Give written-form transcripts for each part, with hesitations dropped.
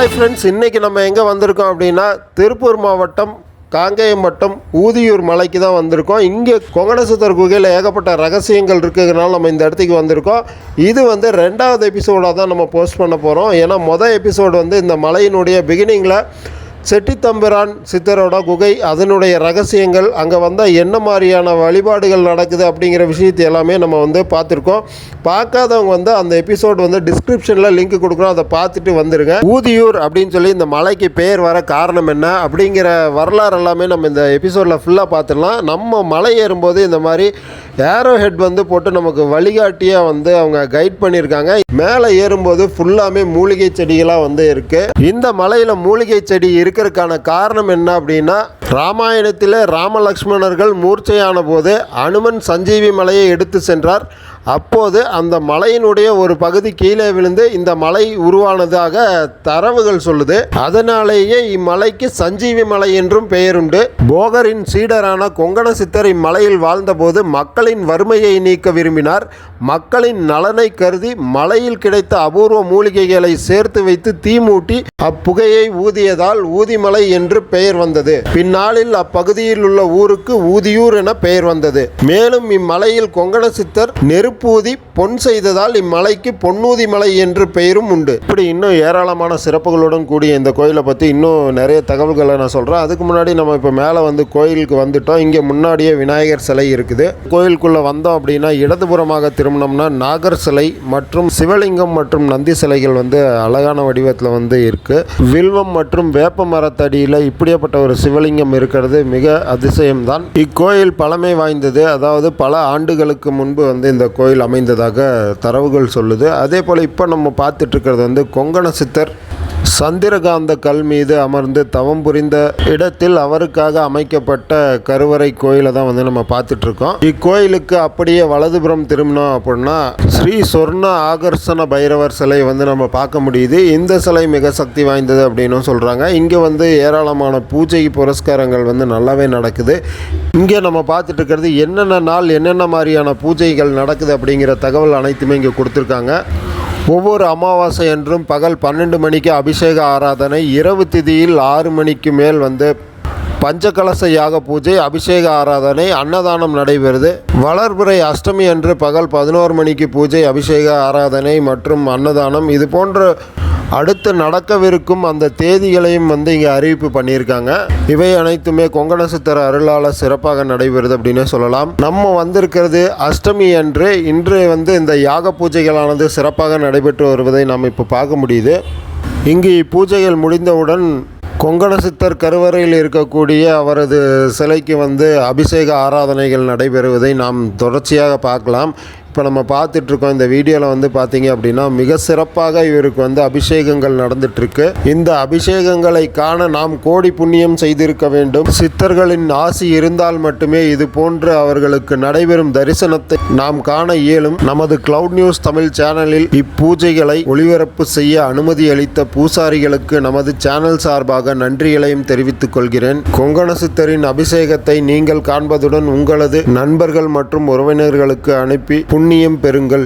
Hi friends, இன்றைக்கி நம்ம எங்கே வந்திருக்கோம் அப்படின்னா திருப்பூர் மாவட்டம் காங்கேயம் வட்டம் ஊதியூர் மலைக்கு தான் வந்திருக்கோம். இங்கே கொங்கணசித்தர் குகையில் ஏகப்பட்ட ரகசியங்கள் இருக்கிறதுனால நம்ம இந்த இடத்துக்கு வந்திருக்கோம். இது வந்து 2வது எபிசோடாக தான் நம்ம போஸ்ட் பண்ண போகிறோம். ஏன்னா மொதல் எபிசோடு வந்து இந்த மலையினுடைய பிகினிங்கில் செட்டித்தம்பிரான் சித்தரோட குகை, அதனுடைய ரகசியங்கள், அங்கே வந்தால் என்ன மாதிரியான வழிபாடுகள் நடக்குது அப்படிங்கிற விஷயத்தை எல்லாமே நம்ம வந்து பார்த்துருக்கோம். பார்க்காதவங்க வந்து அந்த எபிசோடு வந்து டிஸ்கிரிப்ஷனில் லிங்க் கொடுக்குறோம், அதை பார்த்துட்டு வந்துடுங்க. ஊதியூர் அப்படின்னு சொல்லி இந்த மலைக்கு பேர் வர காரணம் என்ன அப்படிங்கிற வரலாறு எல்லாமே நம்ம இந்த எபிசோடில் ஃபுல்லாக பார்த்துடலாம். நம்ம மலை ஏறும்போது இந்த மாதிரி ஏரோ ஹெட் வந்து போட்டு நமக்கு வழிகாட்டியாக வந்து அவங்க கைட் பண்ணியிருக்காங்க. மேலே ஏறும்போது ஃபுல்லாமே மூலிகை செடிகளாக வந்து இருக்குது. இந்த மலையில் மூலிகை செடி இருக்கிறதுக்கான காரணம் என்ன அப்படின்னா, ராமாயணத்தில் ராமலக்ஷ்மணர்கள் மூர்ச்சையான போது அனுமன் சஞ்சீவி மலையை எடுத்து சென்றார். அப்போது அந்த மலையினுடைய ஒரு பகுதி கீழே விழுந்து இந்த மலை உருவானதாக தரவுகள் சொல்லுது. அதனாலேயே இம்மலைக்கு சஞ்சீவி மலை என்றும் பெயருண்டு. போகரின் சீடரான கொங்கணசித்தர் இம்மலையில் வாழ்ந்தபோது மக்களின் வறுமையை நீக்க விரும்பினார். மக்களின் நலனை கருதி மலையில் கிடைத்த அபூர்வ மூலிகைகளை சேர்த்து வைத்து தீ மூட்டி அப்புகையை ஊதியதால் ஊதிமலை என்று பெயர் வந்தது. பின்னாளில் அப்பகுதியில் உள்ள ஊருக்கு ஊதியூர் என பெயர் வந்தது. மேலும் இம்மலையில் கொங்கணசித்தர் நெருப்பூதி பொன் செய்ததால் இம்மலைக்கு பொன்னூதி மலை என்று பெயரும் உண்டு. இப்படி இன்னும் ஏராளமான சிறப்புகளுடன் கூடிய இந்த கோயிலை பற்றி இன்னும் நிறைய தகவல்களை நான் சொல்கிறேன். அதுக்கு முன்னாடி நம்ம இப்போ மேலே வந்து கோயிலுக்கு வந்துட்டோம். இங்கே முன்னாடியே விநாயகர் சிலை இருக்குது. கோயிலுக்குள்ளே வந்தோம் அப்படின்னா இடதுபுறமாக திரும்பினோம்னா நாகர் சிலை மற்றும் சிவலிங்கம் மற்றும் நந்தி சிலைகள் வந்து அழகான வடிவத்தில் வந்து இருக்குது. வில்வம் மற்றும் வேப்ப மரத்தடியில் இப்படியாப்பட்ட ஒரு சிவலிங்கம் இருக்கிறது மிக அதிசயம்தான். இக்கோயில் பழமை வாய்ந்தது. அதாவது பல ஆண்டுகளுக்கு முன்பு வந்து இந்த கோயில் அமைந்ததாக தரவுகள் சொல்லுது. அதே போல் இப்போ நம்ம பார்த்துட்டு இருக்கிறது வந்து கொங்கணசித்தர் சந்திரகாந்த கல் மீது அமர்ந்து தவம் புரிந்த இடத்தில் அவருக்காக அமைக்கப்பட்ட கருவறை கோயிலை தான் வந்து நம்ம பார்த்துட்ருக்கோம். இக்கோயிலுக்கு அப்படியே வலதுபுறம் திரும்பினோம் அப்படின்னா ஸ்ரீ சொர்ண ஆகர்ஷண பைரவர் சிலை வந்து நம்ம பார்க்க முடியுது. இந்த சிலை மிக சக்தி வாய்ந்தது அப்படின்னு சொல்கிறாங்க. இங்கே வந்து ஏராளமான பூஜை புரஸ்காரங்கள் வந்து நல்லாவே நடக்குது. இங்கே நம்ம பார்த்துட்டு இருக்கிறது என்னென்ன நாள் என்னென்ன மாதிரியான பூஜைகள் நடக்குது அப்படிங்கிற தகவல் அனைத்துமே இங்கே கொடுத்துருக்காங்க. ஒவ்வொரு அமாவாசை என்றும் பகல் 12 மணிக்கு அபிஷேக ஆராதனை, இரவு திதியில் 6 மணிக்கு மேல் வந்து பஞ்சகலச யாக பூஜை, அபிஷேக ஆராதனை, அன்னதானம் நடைபெறுது. வளர்பிறை அஷ்டமி அன்று பகல் 11 மணிக்கு பூஜை, அபிஷேக ஆராதனை மற்றும் அன்னதானம். இது போன்ற அடுத்து நடக்கவிருக்கும் அந்த தேதிகளையும் வந்து இங்கே அறிவிப்பு பண்ணியிருக்காங்க. இவை அனைத்துமே கொங்கணசித்தர் அருளால் சிறப்பாக நடைபெறுது அப்படின்னு சொல்லலாம். நம்ம வந்திருக்கிறது அஷ்டமி அன்று. இன்று வந்து இந்த யாக பூஜைகளானது சிறப்பாக நடைபெற்று வருவதை நாம் இப்போ பார்க்க முடியுது. இங்கு இப்பூஜைகள் முடிந்தவுடன் கொங்கணசித்தர் கருவறையில் இருக்கக்கூடிய அவரது சிலைக்கு வந்து அபிஷேக ஆராதனைகள் நடைபெறுவதை நாம் தொடர்ச்சியாக பார்க்கலாம். இப்போ நம்ம பார்த்துட்ருக்கோம். இந்த வீடியோவில் வந்து பார்த்தீங்க அப்படின்னா மிக சிறப்பாக இவருக்கு வந்து அபிஷேகங்கள் நடந்துட்டுருக்கு. இந்த அபிஷேகங்களை காண நாம் கோடி புண்ணியம் செய்திருக்க வேண்டும். சித்தர்களின் ஆசி இருந்தால் மட்டுமே இது போன்று அவர்களுக்கு நடைபெறும் தரிசனத்தை நாம் காண இயலும். நமது கிளவுட் நியூஸ் தமிழ் சேனலில் இப்பூஜைகளை ஒளிபரப்பு செய்ய அனுமதி அளித்த பூசாரிகளுக்கு நமது சேனல் சார்பாக நன்றிகளையும் தெரிவித்துக் கொள்கிறேன். கொங்கணசித்தரின் அபிஷேகத்தை நீங்கள் காண்பதுடன் உங்களது நண்பர்கள் மற்றும் உறவினர்களுக்கு அனுப்பி புண்ணியம் பெறுங்கள்.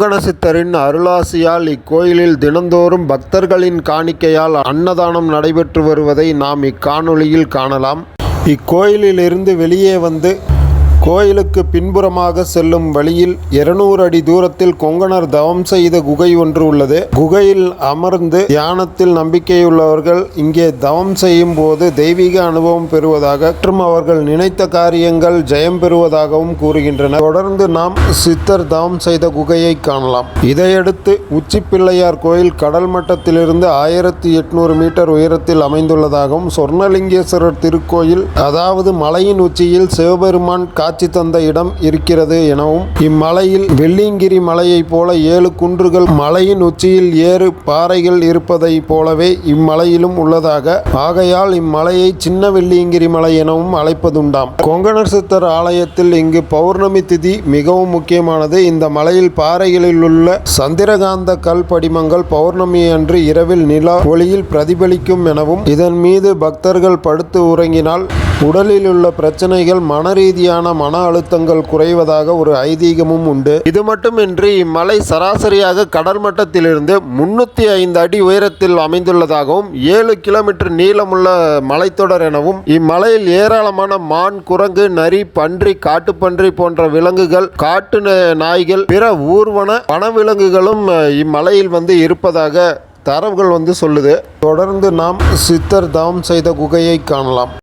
கொங்கண சித்தரின் அருளாசியால் இக்கோயிலில் தினந்தோறும் பக்தர்களின் காணிக்கையால் அன்னதானம் நடைபெற்று வருவதை நாம் இக்காணொளியில் காணலாம். இக்கோயிலிலிருந்து வெளியே வந்து கோயிலுக்கு பின்புறமாக செல்லும் வழியில் 200 அடி தூரத்தில் கொங்கணர் தவம் செய்த குகை ஒன்று உள்ளது. குகையில் அமர்ந்து தியானத்தில் நம்பிக்கையுள்ளவர்கள் இங்கே தவம் செய்யும் போது தெய்வீக அனுபவம் பெறுவதாக மற்றும் அவர்கள் நினைத்த காரியங்கள் ஜெயம் பெறுவதாகவும் கூறுகின்றனர். தொடர்ந்து நாம் சித்தர் தவம் செய்த குகையை காணலாம். இதையடுத்து உச்சி பிள்ளையார் கோயில் கடல் மட்டத்திலிருந்து 1800 மீட்டர் உயரத்தில் அமைந்துள்ளதாகவும், சொர்ணலிங்கேஸ்வரர் திருக்கோயில் அதாவது மலையின் உச்சியில் சிவபெருமான் காட்சி தந்த இடம் இருக்கிறது எனவும், இம்மலையில் வெள்ளியங்கிரி மலையைப் போல 7 குன்றுகள் மலையின் உச்சியில் 7 பாறைகள் இருப்பதை போலவே இம்மலையிலும் உள்ளதாக, ஆகையால் இம்மலையை சின்ன வெள்ளியங்கிரி மலை எனவும் அழைப்பதுண்டாம். கொங்கணர் சித்தர் ஆலயத்தில் இங்கு பௌர்ணமி திதி மிகவும் முக்கியமானது. இந்த மலையில் பாறைகளில் உள்ள சந்திரகாந்த கல் படிமங்கள் பௌர்ணமி அன்று இரவில் நிலா ஒளியில் பிரதிபலிக்கும் எனவும், இதன் மீது பக்தர்கள் படுத்து உறங்கினால் உடலில் உள்ள பிரச்சனைகள், மனரீதியான மன அழுத்தங்கள் குறைவதாக ஒரு ஐதீகமும் உண்டு. இது மட்டுமின்றி இம்மலை சராசரியாக கடல் மட்டத்திலிருந்து 305 அடி உயரத்தில் அமைந்துள்ளதாகவும் 7 கிலோமீட்டர் நீளமுள்ள மலைத்தொடர் எனவும், இம்மலையில் ஏராளமான மான், குரங்கு, நரி, பன்றி, காட்டுப்பன்றி போன்ற விலங்குகள், காட்டு நாய்கள், பிற ஊர்வன வனவிலங்குகளும் இம்மலையில் இருப்பதாக தரவுகள் சொல்லுது. தொடர்ந்து நாம் சித்தர் தவம் செய்த குகையை காணலாம்.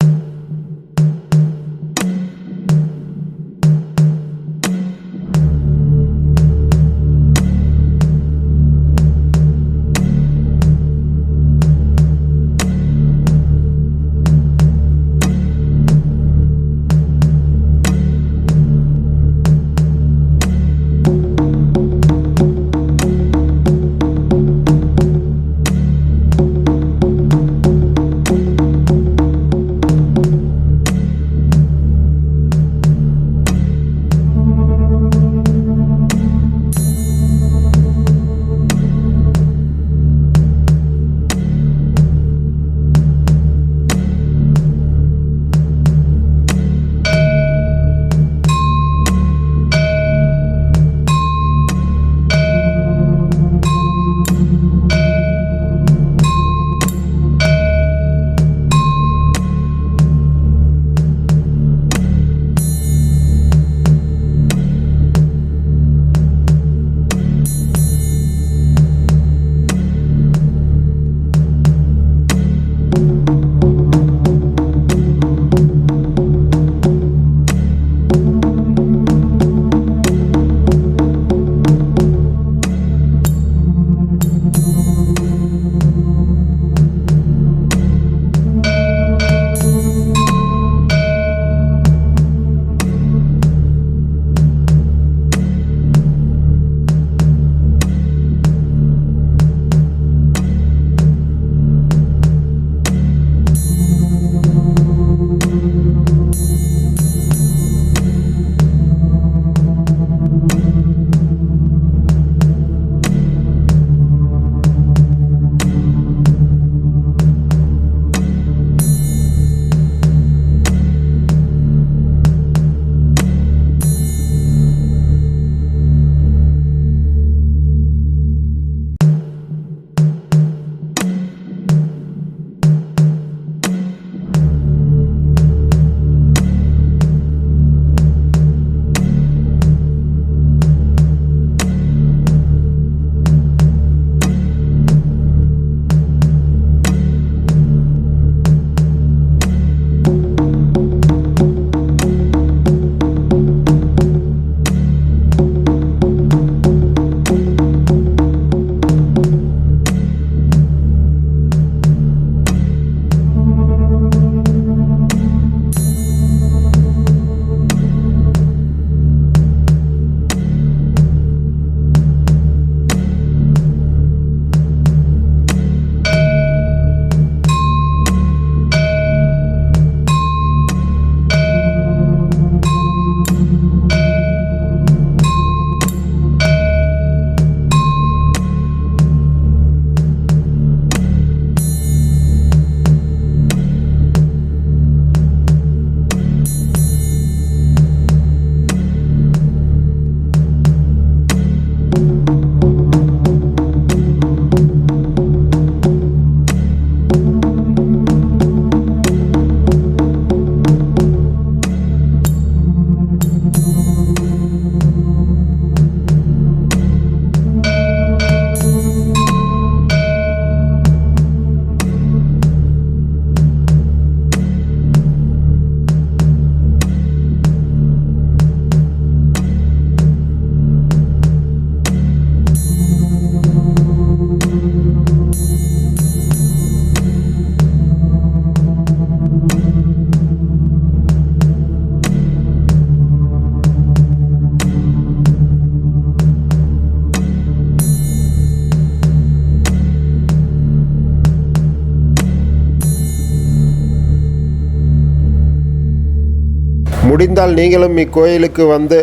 முடிந்தால் நீங்களும் இக்கோயிலுக்கு வந்து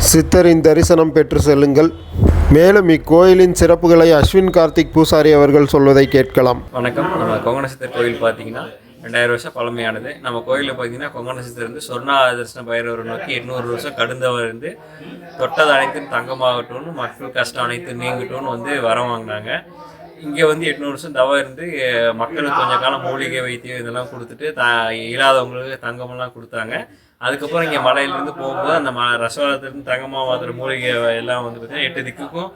சித்தரின் தரிசனம் பெற்று செல்லுங்கள். மேலும் இக்கோயிலின் சிறப்புகளை அஸ்வின் கார்த்திக் பூசாரி அவர்கள் சொல்வதை கேட்கலாம். வணக்கம். நம்ம கொங்கண சித்தர் கோயில் பார்த்தீங்கன்னா 2000 வருஷம் பழமையானது. நம்ம கோயிலில் பார்த்தீங்கன்னா கொங்கண சித்தர் இருந்து சொர்ணா தரிசன பைரவர் நோக்கி 800 வருஷம் கடுந்தவர் இருந்து தொட்டது அனைத்தும் தங்கமாகட்டும்னு மக்கள் கஷ்டம் அனைத்தும் நீங்கட்டும்னு வந்து வரம் வாங்கினாங்க. இங்கே வந்து 800 வருஷம் தவம் இருந்து மக்களுக்கு கொஞ்சம் காலம் மூலிகை வைத்தியம் இதெல்லாம் கொடுத்துட்டு இல்லாதவங்களுக்கு தங்கமெல்லாம் கொடுத்தாங்க. அதுக்கப்புறம் இங்கே மலையிலேருந்து போகும்போது அந்த ரசவாதத்துலேருந்து தங்கமாக மாத்திர மூலிகை எல்லாம் வந்து பார்த்திங்கன்னா 8 திக்குக்கும்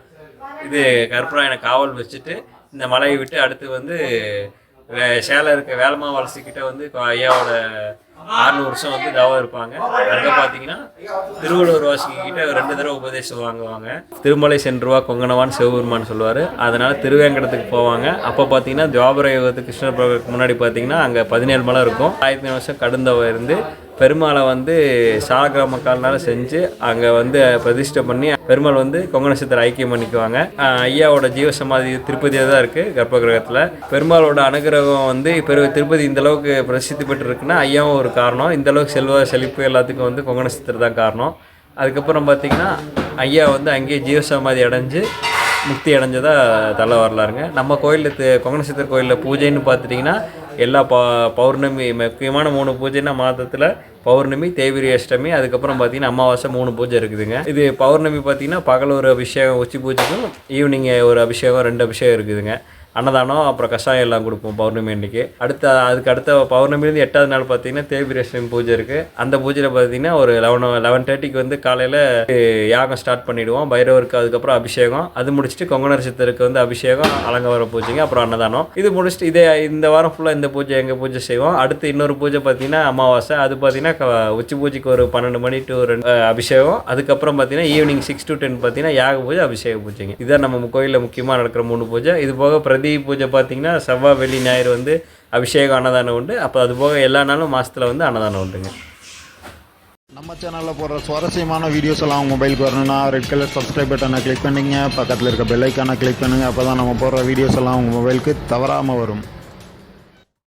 இது கற்பூராயனை காவல் வச்சுட்டு இந்த மலையை விட்டு அடுத்து வந்து சேலம் இருக்க வேலம்மா வலசிக்கிட்ட வந்து ஐயாவோட 600 வருஷம் வந்து தவம் இருப்பாங்க. அங்கே பார்த்தீங்கன்னா திருவள்ளுவர் வாசிக்கிட்ட 2 தடவை உபதேசம் வாங்குவாங்க. திருமலை சென்றுவா கொங்கணவான் சிவபெருமான் சொல்லுவார். அதனால் திருவேங்கடத்துக்கு போவாங்க. அப்போ பார்த்தீங்கன்னா துவாபர யுகத்துக்கு கிருஷ்ணர் முன்னாடி பார்த்தீங்கன்னா அங்கே 17 மலை இருக்கும். 1000 வருஷம் கடுந்தவம் இருந்து பெருமாளை வந்து சாலக்கிராம காலனால செஞ்சு அங்கே வந்து பிரதிஷ்டை பண்ணி பெருமாள் வந்து கொங்கண சித்தர் ஐக்கியம் பண்ணிக்குவாங்க. ஐயாவோட ஜீவசமாதி திருப்பதியாக தான் இருக்குது கர்ப்ப கிரகத்தில். பெருமாளோட அனுகிரகம் வந்து திருப்பதி இந்தளவுக்கு பிரசித்தி பெற்று இருக்குன்னா ஐயாவும் ஒரு காரணம். இந்தளவுக்கு செழிப்பு எல்லாத்துக்கும் வந்து கொங்கண சித்தர் தான் காரணம். அதுக்கப்புறம் பார்த்திங்கன்னா ஐயா வந்து அங்கேயே ஜீவசமாதி அடைஞ்சு முக்தி அடைஞ்சதாக தலை வரலாறுங்க. நம்ம கோயிலில் கொங்கண சித்தர் கோயிலில் பூஜைன்னு பார்த்துட்டிங்கன்னா எல்லா பௌர்ணமி முக்கியமான 3 பூஜைன்னா மாதத்தில் பௌர்ணமி, தேய்பிரை அஷ்டமி, அதுக்கப்புறம் பார்த்திங்கன்னா அமாவாசை 3 பூஜை இருக்குதுங்க. இது பௌர்ணமி பார்த்திங்கன்னா பகல் ஒரு அபிஷேகம் உச்சி பூஜைக்கும், ஈவினிங் ஒரு அபிஷேகம் 2 அபிஷேகம் இருக்குதுங்க. அன்னதானம் அப்புறம் கஷாயம் எல்லாம் கொடுப்போம் பௌர்ணமி அன்றைக்கி. அதுக்கு அடுத்த பௌர்ணமிலேருந்து 8வது நாள் பார்த்திங்கன்னா தேய்பிரை அஷ்டமி பூஜை இருக்குது. அந்த பூஜையில் பார்த்திங்கன்னா ஒரு 11:30க்கு வந்து காலையில் யாகம் ஸ்டார்ட் பண்ணிவிடுவோம். பைரவருக்கு அதுக்கப்புறம் அபிஷேகம். அது முடிச்சுட்டு கொங்கண சித்தருக்கு வந்து அபிஷேகம், அலங்கார பூஜைங்க, அப்புறம் அன்னதானம். இது முடிச்சுட்டு இந்த வாரம் ஃபுல்லாக இந்த பூஜை எங்கள் பூஜை செய்வோம். அடுத்து இன்னொரு பூஜை பார்த்திங்கன்னா அமாவாசை. அது பார்த்திங்கன்னா உச்சி பூஜைக்கு ஒரு 12 மணி to 2 அபிஷேகம். அதுக்கப்புறம் பார்த்திங்கன்னா ஈவினிங் 6 to 10 பார்த்திங்கன்னா யாக பூஜை, அபிஷேக பூஜைங்க. இதுதான் நம்ம கோயிலில் முக்கியமாக நடக்கிற 3 பூஜை. இது போக பூஜை பார்த்தீங்கன்னா செவ்வாய், வெள்ளி, ஞாயிறு வந்து அபிஷேகம், அன்னதானம் உண்டு. அப்போ அது போக எல்லா நாளும் மாதத்தில் வந்து அன்னதானம் உண்டுங்க. நம்ம சேனலில் போடுற சுவாரஸ்யமான வீடியோஸ் எல்லாம் உங்கள் மொபைலுக்கு வரணும்னா ரெட் கலர் சப்ஸ்கிரைப் பட்டனை கிளிக் பண்ணிங்க, பக்கத்தில் இருக்க பெல் ஐக்கானை கிளிக் பண்ணுங்கள். அப்போ தான் நம்ம போடுற வீடியோஸ் எல்லாம் உங்கள் மொபைலுக்கு தவறாமல் வரும்.